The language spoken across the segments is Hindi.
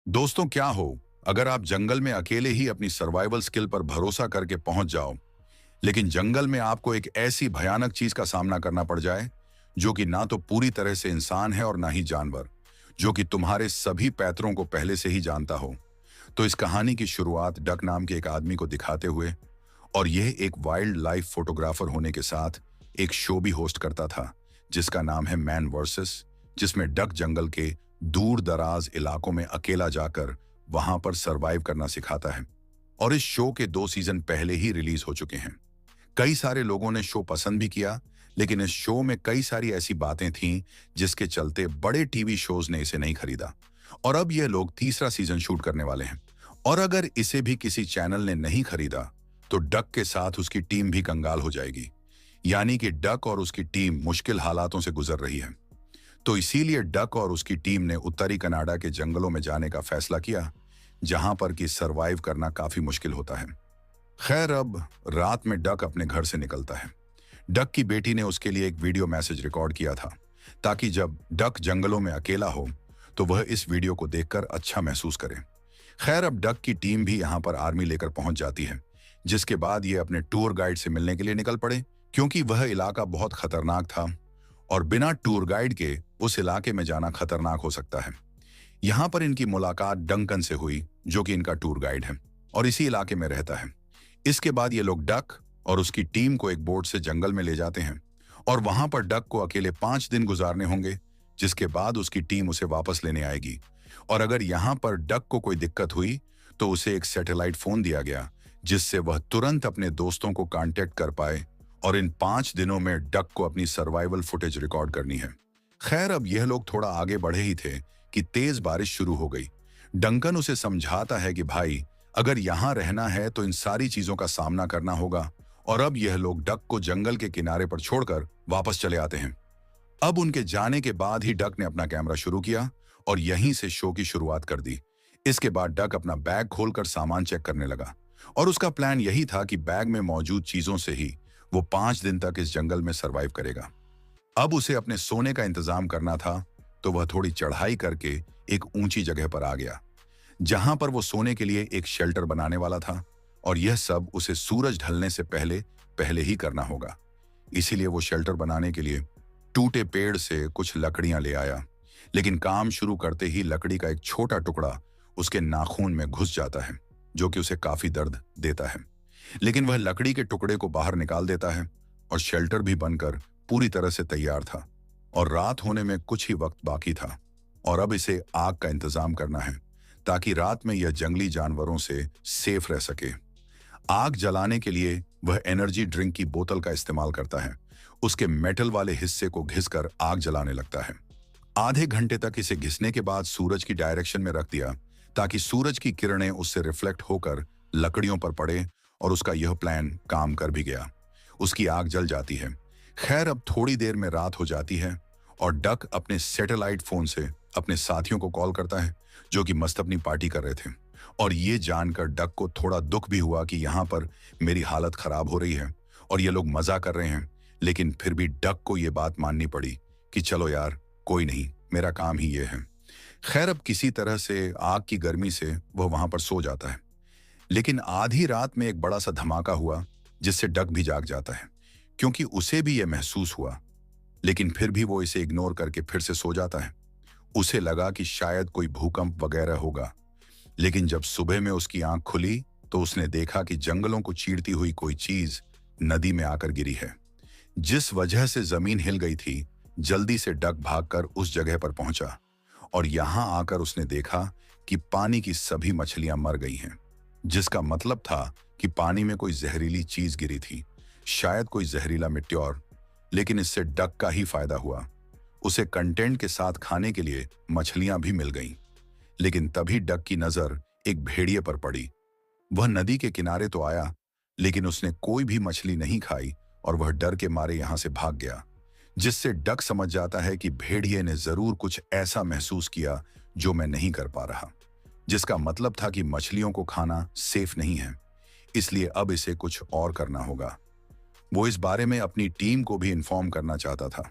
दोस्तों क्या हो, अगर आप जंगल में अकेले ही अपनी सर्वाइवल स्किल पर भरोसा करके पहुंच जाओ, लेकिन जंगल में आपको एक ऐसी भयानक चीज का सामना करना पड़ जाए जो कि ना तो पूरी तरह से इंसान है और ना ही जानवर, जो कि तुम्हारे सभी पैतरों को पहले से ही जानता हो। तो इस कहानी की शुरुआत डक नाम के एक आदमी को दिखाते हुए, और यह एक वाइल्ड लाइफ फोटोग्राफर होने के साथ एक शो भी होस्ट करता था जिसका नाम है मैन वर्सेस, जिसमें डक जंगल के दूर दराज इलाकों में अकेला जाकर वहां पर सरवाइव करना सिखाता है। और इस शो के 2 सीजन पहले ही रिलीज हो चुके हैं। कई सारे लोगों ने शो पसंद भी किया, लेकिन इस शो में कई सारी ऐसी बातें थीं जिसके चलते बड़े टीवी शोज ने इसे नहीं खरीदा। और अब यह लोग तीसरा सीजन शूट करने वाले हैं, और अगर इसे भी किसी चैनल ने नहीं खरीदा तो डक के साथ उसकी टीम भी कंगाल हो जाएगी। यानी कि डक और उसकी टीम मुश्किल हालातों से गुजर रही है। तो इसीलिए डक और उसकी टीम ने उत्तरी कनाडा के जंगलों में जाने का फैसला किया, जहां पर कि सरवाइव करना काफी मुश्किल होता है। खैर, अब रात में डक अपने घर से निकलता है। डक की बेटी ने उसके लिए एक वीडियो मैसेज रिकॉर्ड किया था, ताकि जब डक जंगलों में अकेला हो तो वह इस वीडियो को देखकर अच्छा महसूस करे। खैर, अब डक की टीम भी यहाँ पर आर्मी लेकर पहुंच जाती है, जिसके बाद ये अपने टूर गाइड से मिलने के लिए निकल पड़े, क्योंकि वह इलाका बहुत खतरनाक था और बिना टूर गाइड के उस इलाके में जाना खतरनाक हो सकता है। यहाँ पर इनकी मुलाकात डंकन से हुई, जो कि इनका टूर गाइड है और इसी इलाके में रहता है। इसके बाद ये लोग डक और उसकी टीम को एक बोट से जंगल में ले जाते हैं, और वहां पर डक को अकेले 5 दिन गुजारने होंगे, जिसके बाद उसकी टीम उसे वापस लेने आएगी। और अगर यहाँ पर डक को कोई दिक्कत हुई तो उसे एक सैटेलाइट फोन दिया गया, जिससे वह तुरंत अपने दोस्तों को कांटेक्ट कर पाए, और इन 5 दिनों में डक को अपनी सर्वाइवल फुटेज रिकॉर्ड करनी है। खैर, अब यह लोग थोड़ा आगे बढ़े ही थे कि तेज बारिश शुरू हो गई। डंकन उसे समझाता है कि भाई, अगर यहाँ रहना है तो इन सारी चीजों का सामना करना होगा। और अब यह लोग डक को जंगल के किनारे पर छोड़कर वापस चले आते हैं। अब उनके जाने के बाद ही डक ने अपना कैमरा शुरू किया और यहीं से शो की शुरुआत कर दी। इसके बाद डक अपना बैग खोलकर सामान चेक करने लगा, और उसका प्लान यही था कि बैग में मौजूद चीजों से ही वो 5 दिन तक इस जंगल में सरवाइव करेगा। अब उसे अपने सोने का इंतजाम करना था, तो वह थोड़ी चढ़ाई करके एक ऊंची जगह पर आ गया, जहां पर वो सोने के लिए एक शेल्टर बनाने वाला था। और यह सब उसे सूरज ढलने से पहले पहले ही करना होगा। इसीलिए वो शेल्टर बनाने के लिए टूटे पेड़ से कुछ लकड़ियां ले आया, लेकिन काम शुरू करते ही लकड़ी का एक छोटा टुकड़ा उसके नाखून में घुस जाता है, जो कि उसे काफी दर्द देता है। लेकिन वह लकड़ी के टुकड़े को बाहर निकाल देता है, और शेल्टर भी बनकर पूरी तरह से तैयार था। और रात होने में कुछ ही वक्त बाकी था, और अब इसे आग का इंतजाम करना है, ताकि रात में यह जंगली जानवरों से सेफ रह सके। आग जलाने के लिए वह एनर्जी ड्रिंक की बोतल का इस्तेमाल करता है। उसके मेटल वाले हिस्से को घिसकर आग जलाने लगता है। आधे घंटे तक इसे घिसने के बाद सूरज की डायरेक्शन में रख दिया, ताकि सूरज की किरणें उससे रिफ्लेक्ट होकर लकड़ियों पर पड़े, और उसका यह प्लान काम कर भी गया। उसकी आग जल जाती है। खैर, अब थोड़ी देर में रात हो जाती है, और डक अपने सैटेलाइट फोन से अपने साथियों को कॉल करता है, जो कि मस्त अपनी पार्टी कर रहे थे। और ये जानकर डक को थोड़ा दुख भी हुआ कि यहाँ पर मेरी हालत खराब हो रही है और ये लोग मजा कर रहे हैं। लेकिन फिर भी डक को ये बात माननी पड़ी कि चलो यार, कोई नहीं, मेरा काम ही ये है। खैर, अब किसी तरह से आग की गर्मी से वह वहां पर सो जाता है। लेकिन आधी रात में एक बड़ा सा धमाका हुआ, जिससे डक भी जाग जाता है, क्योंकि उसे भी यह महसूस हुआ। लेकिन फिर भी वो इसे इग्नोर करके फिर से सो जाता है। उसे लगा कि शायद कोई भूकंप वगैरह होगा। लेकिन जब सुबह में उसकी आंख खुली तो उसने देखा कि जंगलों को चीरती हुई कोई चीज नदी में आकर गिरी है, जिस वजह से जमीन हिल गई थी। जल्दी से डक भागकर उस जगह पर पहुंचा, और यहां आकर उसने देखा कि पानी की सभी मछलियां मर गई हैं, जिसका मतलब था कि पानी में कोई जहरीली चीज गिरी थी, शायद कोई जहरीला मिट्योर। लेकिन इससे डक का ही फायदा हुआ। उसे कंटेंट के साथ खाने के लिए मछलियां भी मिल गईं। लेकिन तभी डक की नजर एक भेड़िए पर पड़ी। वह नदी के किनारे तो आया, लेकिन उसने कोई भी मछली नहीं खाई, और वह डर के मारे यहां से भाग गया। जिससे डक समझ जाता है कि भेड़िए ने जरूर कुछ ऐसा महसूस किया जो मैं नहीं कर पा रहा, जिसका मतलब था कि मछलियों को खाना सेफ नहीं है। इसलिए अब इसे कुछ और करना होगा। वो इस बारे में अपनी टीम को भी इन्फॉर्म करना चाहता था,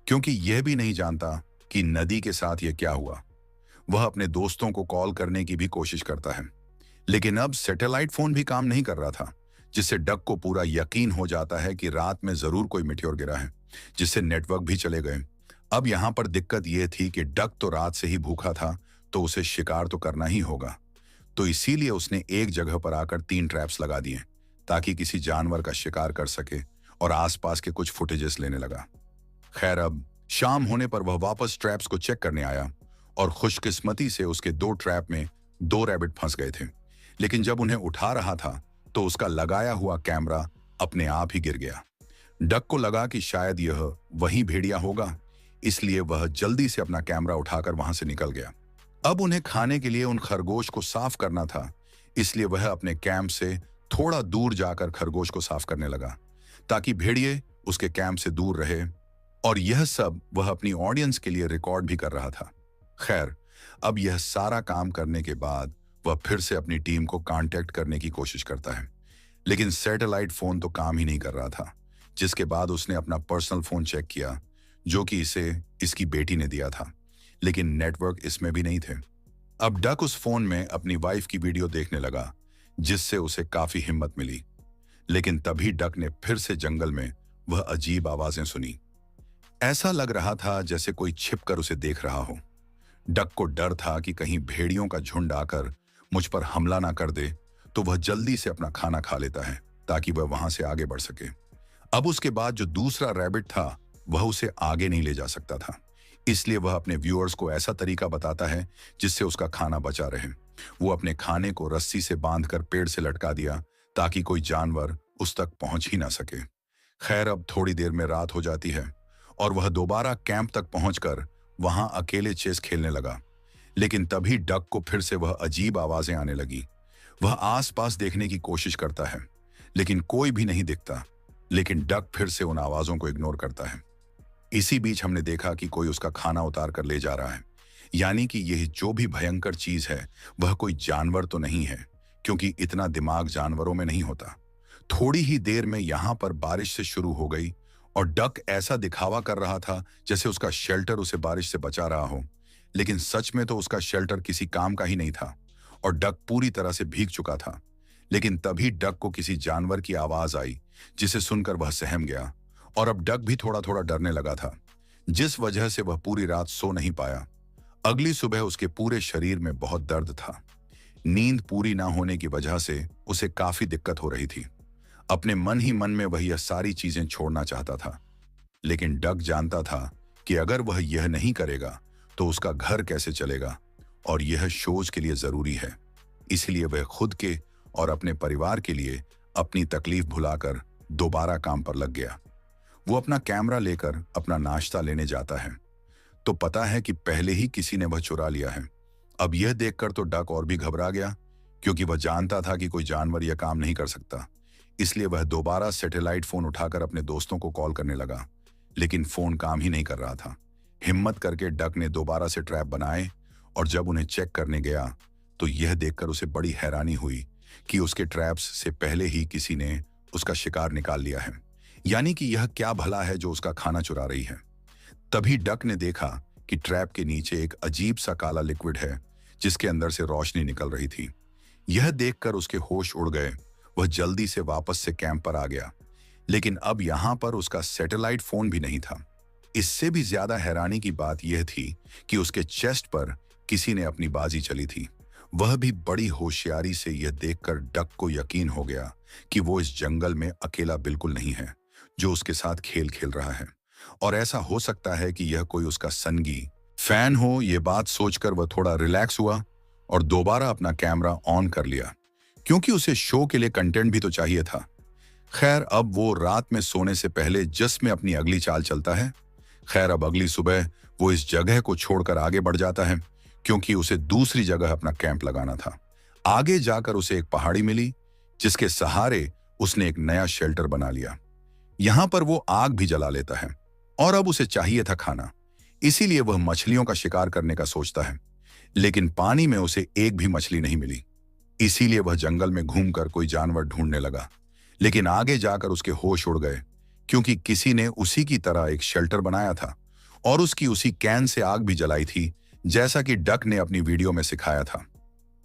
क्योंकि यह भी नहीं जानता कि नदी के साथ यह क्या हुआ। वह अपने दोस्तों को कॉल करने की भी कोशिश करता है। लेकिन अब सैटेलाइट फोन भी काम नहीं कर रहा था, जिससे डक को पूरा यकीन हो जाता है कि रात में जरूर कोई मिट्योर गिरा है, जिससे नेटवर्क भी चले गए। अब यहां पर दिक्कत यह थी कि डक तो रात से ही भूखा था, तो उसे शिकार तो करना ही होगा। तो इसीलिए उसने एक जगह पर आकर 3 ट्रैप्स लगा दिए, ताकि किसी जानवर का शिकार कर सके, और आसपास के कुछ फुटेजेस लेने लगा। खैर, अब शाम होने पर वह वापस ट्रैप्स को चेक करने आया, और खुशकिस्मती से उसके 2 ट्रैप में 2 रैबिट फंस गए थे। लेकिन जब उन्हें उठा रहा था तो उसका लगाया हुआ कैमरा अपने आप ही गिर गया। डक को लगा कि शायद यह वही भेड़िया होगा, इसलिए वह जल्दी से अपना कैमरा उठाकर वहां से निकल गया। अब उन्हें खाने के लिए उन खरगोश को साफ करना था, इसलिए वह अपने कैंप से थोड़ा दूर जाकर खरगोश को साफ करने लगा, ताकि भेड़िए उसके कैंप से दूर रहे। और यह सब वह अपनी ऑडियंस के लिए रिकॉर्ड भी कर रहा था। खैर, अब यह सारा काम करने के बाद वह फिर से अपनी टीम को कांटेक्ट करने की कोशिश करता है, लेकिन सैटेलाइट फोन तो काम ही नहीं कर रहा था। जिसके बाद उसने अपना पर्सनल फोन चेक किया, जो कि इसे इसकी बेटी ने दिया था, लेकिन नेटवर्क इसमें भी नहीं थे। अब डक उस फोन में अपनी वाइफ की वीडियो देखने लगा, जिससे उसे काफी हिम्मत मिली। लेकिन तभी डक ने फिर से जंगल में वह अजीब आवाजें सुनी। ऐसा लग रहा था जैसे कोई छिपकर उसे देख रहा हो। डक को डर था कि कहीं भेड़ियों का झुंड आकर मुझ पर हमला ना कर दे, तो वह जल्दी से अपना खाना खा लेता है, ताकि वह वहां से आगे बढ़ सके। अब उसके बाद जो दूसरा रैबिट था, वह उसे आगे नहीं ले जा सकता था, इसलिए वह अपने व्यूअर्स को ऐसा तरीका बताता है जिससे उसका खाना बचा रहे। वो अपने खाने को रस्सी से बांधकर पेड़ से लटका दिया, ताकि कोई जानवर उस तक पहुंच ही ना सके। खैर, अब थोड़ी देर में रात हो जाती है, और वह दोबारा कैंप तक पहुंचकर वहां अकेले चेस खेलने लगा। लेकिन तभी डक को फिर से वह अजीब आवाजें आने लगी। वह आसपास देखने की कोशिश करता है, लेकिन कोई भी नहीं दिखता। लेकिन डक फिर से उन आवाजों को इग्नोर करता है। इसी बीच हमने देखा कि कोई उसका खाना उतार कर ले जा रहा है, यानी कि यह जो भी भयंकर चीज है वह कोई जानवर तो नहीं है, क्योंकि इतना दिमाग जानवरों में नहीं होता। थोड़ी ही देर में यहां पर बारिश से शुरू हो गई, और डक ऐसा दिखावा कर रहा था जैसे उसका शेल्टर उसे बारिश से बचा रहा हो, लेकिन सच में तो उसका शेल्टर किसी काम का ही नहीं था, और डक पूरी तरह से भीग चुका था। लेकिन तभी डक को किसी जानवर की आवाज आई, जिसे सुनकर वह सहम गया, और अब डक भी थोड़ा थोड़ा डरने लगा था, जिस वजह से वह पूरी रात सो नहीं पाया। अगली सुबह उसके पूरे शरीर में बहुत दर्द था। नींद पूरी ना होने की वजह से उसे काफी दिक्कत हो रही थी। अपने मन ही मन में वह यह सारी चीजें छोड़ना चाहता था, लेकिन डक जानता था कि अगर वह यह नहीं करेगा तो उसका घर कैसे चलेगा, और यह शोज के लिए जरूरी है। इसलिए वह खुद के और अपने परिवार के लिए अपनी तकलीफ भुलाकर दोबारा काम पर लग गया। वो अपना कैमरा लेकर अपना नाश्ता लेने जाता है, तो पता है कि पहले ही किसी ने वह चुरा लिया है। अब यह देखकर तो डक और भी घबरा गया, क्योंकि वह जानता था कि कोई जानवर यह काम नहीं कर सकता। इसलिए वह दोबारा सैटेलाइट फोन उठाकर अपने दोस्तों को कॉल करने लगा, लेकिन फोन काम ही नहीं कर रहा था। हिम्मत करके डक ने दोबारा से ट्रैप बनाए, और जब उन्हें चेक करने गया तो यह देखकर उसे बड़ी हैरानी हुई कि उसके ट्रैप्स से पहले ही किसी ने उसका शिकार निकाल लिया है। यानी कि यह क्या भला है जो उसका खाना चुरा रही है। तभी डक ने देखा कि ट्रैप के नीचे एक अजीब सा काला लिक्विड है, जिसके अंदर से रोशनी निकल रही थी। यह देखकर उसके होश उड़ गए। वह जल्दी से वापस से कैंप पर आ गया, लेकिन अब यहां पर उसका सैटेलाइट फोन भी नहीं था। इससे भी ज्यादा हैरानी की बात यह थी कि उसके चेस्ट पर किसी ने अपनी बाजी चली थी। वह भी बड़ी होशियारी से। यह देखकर डक को यकीन हो गया कि वो इस जंगल में अकेला बिल्कुल नहीं है, जो उसके साथ खेल खेल रहा है, और ऐसा हो सकता है कि यह कोई उसका संगी फैन हो। यह बात सोचकर वह थोड़ा रिलैक्स हुआ और दोबारा अपना कैमरा ऑन कर लिया, क्योंकि उसे शो के लिए कंटेंट भी तो चाहिए था। खैर, अब वो रात में सोने से पहले जस्ट में अपनी अगली चाल चलता है। खैर, अब अगली सुबह वो इस जगह को छोड़कर आगे बढ़ जाता है, क्योंकि उसे दूसरी जगह अपना कैंप लगाना था। आगे जाकर उसे एक पहाड़ी मिली, जिसके सहारे उसने एक नया शेल्टर बना लिया। यहां पर वो आग भी जला लेता है, और अब उसे चाहिए था खाना, इसीलिए वह मछलियों का शिकार करने का सोचता है। लेकिन पानी में उसे एक भी मछली नहीं मिली, इसीलिए वह जंगल में घूमकर कोई जानवर ढूंढने लगा। लेकिन आगे जाकर उसके होश उड़ गए, क्योंकि किसी ने उसी की तरह एक शेल्टर बनाया था, और उसकी उसी कैन से आग भी जलाई थी, जैसा कि डक ने अपनी वीडियो में सिखाया था।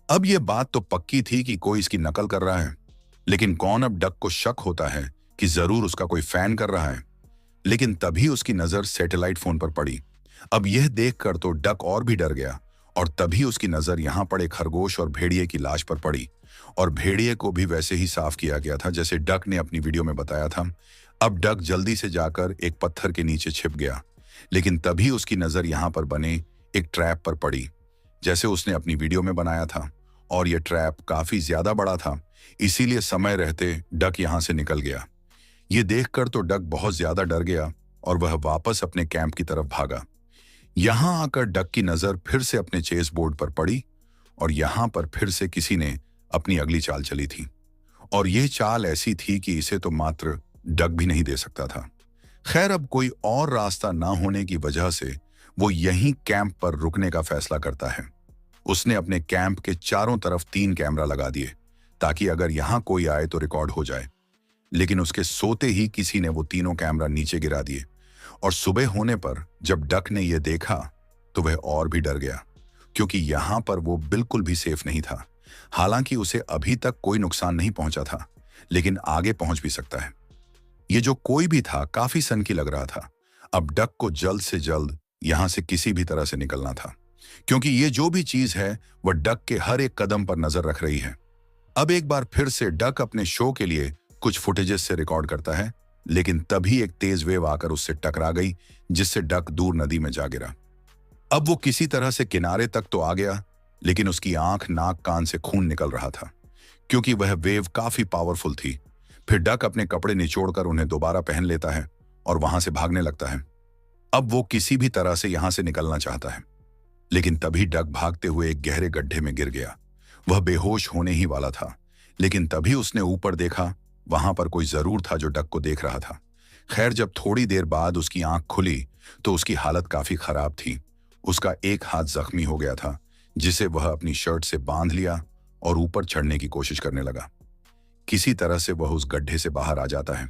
अब यह बात तो पक्की थी कि कोई इसकी नकल कर रहा है, लेकिन कौन? अब डक को शक होता है कि जरूर उसका कोई फैन कर रहा है। लेकिन तभी उसकी नजर सैटेलाइट फोन पर पड़ी। अब यह देखकर तो डक और भी डर गया, और तभी उसकी नजर यहां पड़े खरगोश और भेड़िए की लाश पर पड़ी। और भेड़िए को भी वैसे ही साफ किया गया था जैसे डक ने अपनी वीडियो में बताया था। अब डक जल्दी से जाकर एक पत्थर के नीचे छिप गया, लेकिन तभी उसकी नजर यहां पर बने एक ट्रैप पर पड़ी, जैसे उसने अपनी वीडियो में बनाया था। और यह ट्रैप काफी ज्यादा बड़ा था, इसीलिए समय रहते डक यहां से निकल गया। ये देखकर तो डक बहुत ज्यादा डर गया और वह वापस अपने कैंप की तरफ भागा। यहां आकर डक की नजर फिर से अपने चेस बोर्ड पर पड़ी, और यहां पर फिर से किसी ने अपनी अगली चाल चली थी। और यह चाल ऐसी थी कि इसे तो मात्र डक भी नहीं दे सकता था। खैर, अब कोई और रास्ता ना होने की वजह से वो यहीं कैंप पर रुकने का फैसला करता है। उसने अपने कैंप के चारों तरफ 3 कैमरा लगा दिए, ताकि अगर यहां कोई आए तो रिकॉर्ड हो जाए। लेकिन उसके सोते ही किसी ने वो तीनों कैमरा नीचे गिरा दिए, और सुबह होने पर जब डक ने यह देखा तो वह और भी डर गया, क्योंकि यहां पर वो बिल्कुल भी सेफ नहीं था। हालांकि उसे अभी तक कोई नुकसान नहीं पहुंचा था, लेकिन आगे पहुंच भी सकता है। ये जो कोई भी था काफी सनकी लग रहा था। अब डक को जल्द से जल्द यहां से किसी भी तरह से निकलना था, क्योंकि ये जो भी चीज है वह डक के हर एक कदम पर नजर रख रही है। अब एक बार फिर से डक अपने शो के लिए कुछ फुटेजेस से रिकॉर्ड करता है, लेकिन तभी एक तेज वेव आकर उससे टकरा गई, जिससे डक दूर नदी में जा गिरा। अब वो किसी तरह से किनारे तक तो आ गया, लेकिन उसकी आंख, नाक, कान से खून निकल रहा था, क्योंकि वह वेव काफी पावरफुल थी। फिर डक अपने कपड़े निचोड़कर उन्हें दोबारा पहन लेता है और वहां से भागने लगता है। अब वो किसी भी तरह से यहां से निकलना चाहता है, लेकिन तभी डक भागते हुए एक गहरे गड्ढे में गिर गया। वह बेहोश होने ही वाला था, लेकिन तभी उसने ऊपर देखा। वहां पर कोई जरूर था जो डक को देख रहा था। खैर, जब थोड़ी देर बाद उसकी आंख खुली तो उसकी हालत काफी खराब थी। उसका एक हाथ जख्मी हो गया था, जिसे वह अपनी शर्ट से बांध लिया और ऊपर चढ़ने की कोशिश करने लगा। किसी तरह से वह उस गड्ढे से बाहर आ जाता है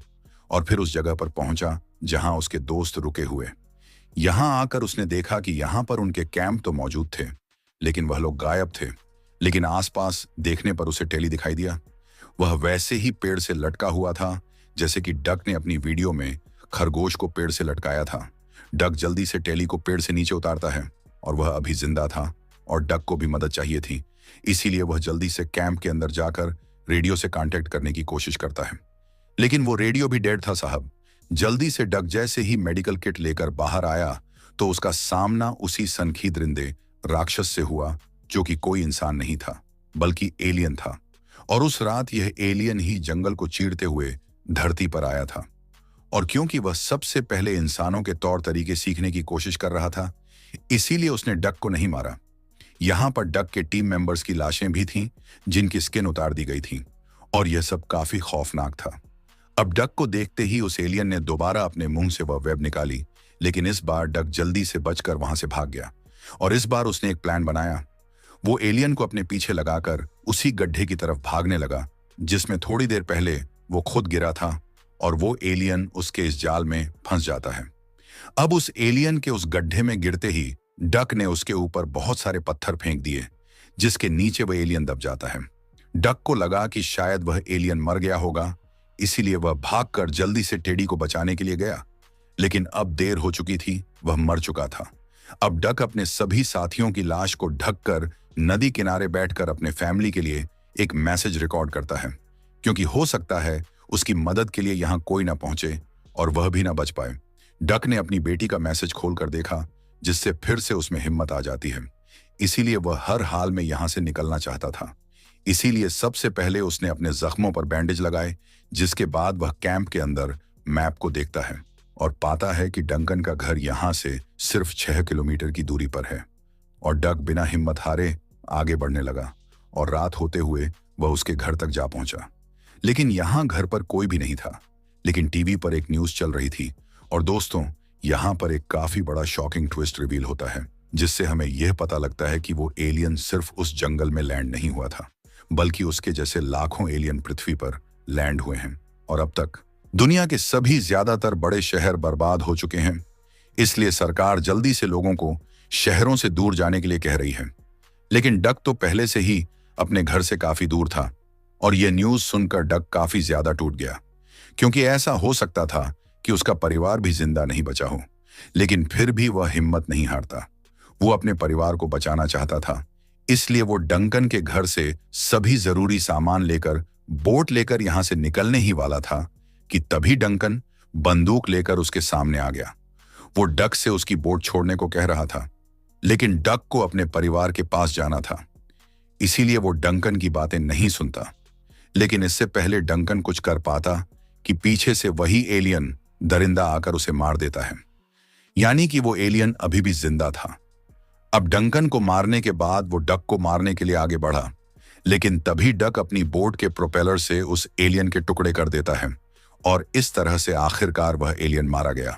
और फिर उस जगह पर पहुंचा जहां उसके दोस्त रुके हुए। यहां आकर उसने देखा कि यहां पर उनके कैंप तो मौजूद थे, लेकिन वह लोग गायब थे। लेकिन आसपास देखने पर उसे टेली दिखाई दिया। वह वैसे ही पेड़ से लटका हुआ था, जैसे कि डक ने अपनी वीडियो में खरगोश को पेड़ से लटकाया था। डक जल्दी से टेली को पेड़ से नीचे उतारता है, और वह अभी जिंदा था और डक को भी मदद चाहिए थी। इसीलिए वह जल्दी से कैंप के अंदर जाकर रेडियो से कांटेक्ट करने की कोशिश करता है, लेकिन वो रेडियो भी डेड था साहब। जल्दी से डक जैसे ही मेडिकल किट लेकर बाहर आया तो उसका सामना उसी सनखी दरिंदे राक्षस से हुआ, जो कि कोई इंसान नहीं था बल्कि एलियन था। और उस रात यह एलियन ही जंगल को चीरते हुए धरती पर आया था। और क्योंकि वह सबसे पहले इंसानों के तौर तरीके सीखने की कोशिश कर रहा था, इसीलिए उसने डक को नहीं मारा। यहां पर डक के टीम मेंबर्स की लाशें भी थीं, जिनकी स्किन उतार दी गई थी, और यह सब काफी खौफनाक था। अब डक को देखते ही उस एलियन ने दोबारा अपने मुंह से वह वेब निकाली, लेकिन इस बार डक जल्दी से बचकर वहां से भाग गया। और इस बार उसने एक प्लान बनाया। वो एलियन को अपने पीछे लगाकर उसी गड्ढे की तरफ भागने लगा, जिसमें थोड़ी देर पहले वो खुद गिरा था, और वो एलियन उसके इस जाल में फंस जाता है। अब उस एलियन के उस गड्ढे में गिरते ही डक ने उसके ऊपर बहुत सारे पत्थर फेंक दिए, जिसके नीचे वह एलियन दब जाता है। डक को लगा कि शायद वह एलियन मर गया होगा, इसीलिए वह भागकर जल्दी से टेडी को बचाने के लिए गया, लेकिन अब देर हो चुकी थी, वह मर चुका था। अब डक अपने सभी साथियों की लाश को ढककर नदी किनारे बैठकर अपने फैमिली के लिए एक मैसेज रिकॉर्ड करता है, क्योंकि हो सकता है उसकी मदद के लिए यहां कोई ना पहुंचे और वह भी ना बच पाए। डक ने अपनी बेटी का मैसेज खोलकर देखा, जिससे फिर से उसमें हिम्मत आ जाती है। इसीलिए वह हर हाल में यहां से निकलना चाहता था। इसीलिए सबसे पहले उसने अपने जख्मों पर बैंडेज लगाए, जिसके बाद वह कैंप के अंदर मैप को देखता है और पाता है कि डंकन का घर यहां से सिर्फ 6 किलोमीटर की दूरी पर है। और डक बिना हिम्मत हारे आगे बढ़ने लगा, और रात होते हुए वह उसके घर तक जा पहुंचा। लेकिन यहां घर पर कोई भी नहीं था, लेकिन टीवी पर एक न्यूज चल रही थी। और दोस्तों, यहां पर एक काफी बड़ा शॉकिंग ट्विस्ट रिवील होता है, जिससे हमें यह पता लगता है कि वो एलियन सिर्फ उस जंगल में लैंड नहीं हुआ था, बल्कि उसके जैसे लाखों एलियन पृथ्वी पर लैंड हुए हैं। और अब तक दुनिया के सभी ज्यादातर बड़े शहर बर्बाद हो चुके हैं। इसलिए सरकार जल्दी से लोगों को शहरों से दूर जाने के लिए कह रही है। लेकिन डक तो पहले से ही अपने घर से काफी दूर था और यह न्यूज सुनकर डक काफी ज्यादा टूट गया, क्योंकि ऐसा हो सकता था कि उसका परिवार भी जिंदा नहीं बचा हो। लेकिन फिर भी वह हिम्मत नहीं हारता। वो अपने परिवार को बचाना चाहता था, इसलिए वो डंकन के घर से सभी जरूरी सामान लेकर बोट लेकर यहां से निकलने ही वाला था कि तभी डंकन बंदूक लेकर उसके सामने आ गया। वो डक से उसकी बोट छोड़ने को कह रहा था, लेकिन डक को अपने परिवार के पास जाना था, इसीलिए वो डंकन की बातें नहीं सुनता। लेकिन इससे पहले डंकन कुछ कर पाता कि पीछे से वही एलियन दरिंदा आकर उसे मार देता है, यानी कि वो एलियन अभी भी जिंदा था। अब डंकन को मारने के बाद वो डक को मारने के लिए आगे बढ़ा, लेकिन तभी डक अपनी बोट के प्रोपेलर से उस एलियन के टुकड़े कर देता है और इस तरह से आखिरकार वह एलियन मारा गया।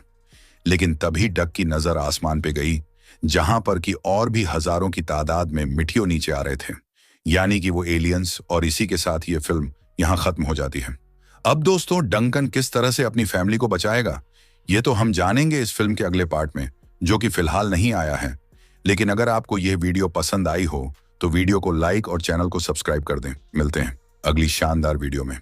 लेकिन तभी डक की नजर आसमान पे गई, जहां पर कि और भी हजारों की तादाद में मिठियों नीचे आ रहे थे, यानी कि वो एलियंस। और इसी के साथ ये फिल्म यहां खत्म हो जाती है। अब दोस्तों, डंकन किस तरह से अपनी फैमिली को बचाएगा, ये तो हम जानेंगे इस फिल्म के अगले पार्ट में, जो कि फिलहाल नहीं आया है। लेकिन अगर आपको यह वीडियो पसंद आई हो तो वीडियो को लाइक और चैनल को सब्सक्राइब कर दें। मिलते हैं अगली शानदार वीडियो में।